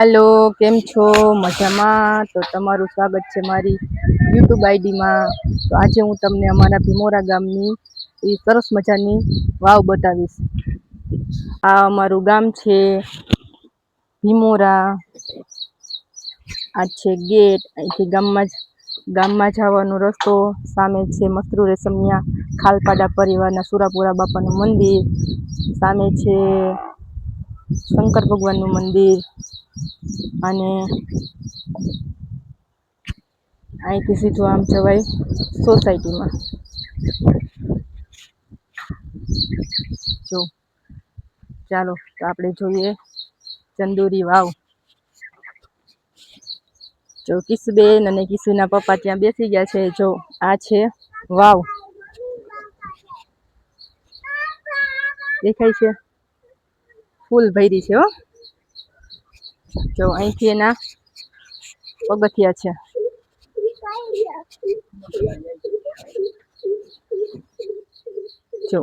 Hello, કેમ છો? મજામાં? તો તમારું સ્વાગત છે મારી યુટ્યુબ આઈડીમાં. તો આજે હું તમને અમારા ભીમોરા ગામની એ સરસ મજાની વાવ બતાવીશ. આ અમારું ગામ છે ભીમોરા. આ છે ગેટ. અહીંથી ગામમાં જવાનો રસ્તો. સામે છે મસ્તૃ રેશમિયા ખાલપાડા પરિવારના સુરાપુરા બાપાનું મંદિર. સામે છે શંકર ભગવાનનું મંદિર. અને અહીંથી સીધું આમ જવાય સોસાયટીમાં. જો ચાલો તો આપણે જોઈએ ચંદૂરી વાવ. જો કિશુબેન અને કિશુના પપ્પા ત્યાં બેસી ગયા છે. જો આ છે વાવ. દેખાય છે? ફૂલ ભૈરી છે હો. જો અહીંથી એના પગથિયા છે. જો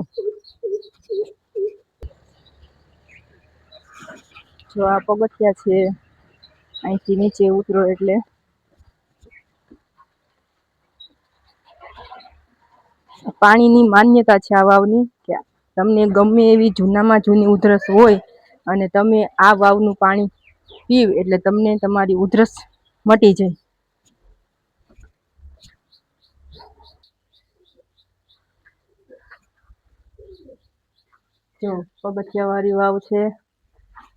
જો આ પગથિયા છે. અહીંથી નીચે ઉતરો એટલે પાણીની માન્યતા છે આ વાવની, કે તમને ગમે એવી જૂનામાં જૂની ઉધરસ હોય અને તમે આ વાવનું પાણી પીવ એટલે તમને તમારી ઉધરસ મટી જાય. જો પગથિયા વાળી વાવ છે.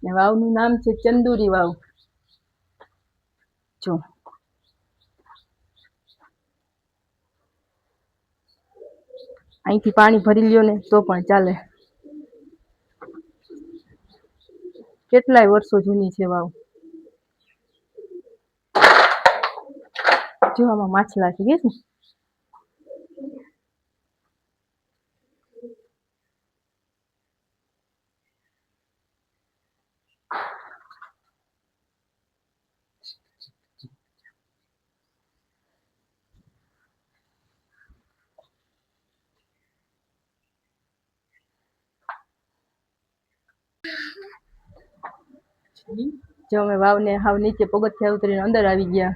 ને વાવનું નામ છે ચંદુરી વાવ. જો અહીંથી પાણી ભરી લ્યો ને તો પણ ચાલે. કેટલાય વર્ષો જૂની છે વાવ. જો આમાં માછલા છે. કે જો અમે વાવને હાવ નીચે પગથિયા ઉતરીને અંદર આવી ગયા.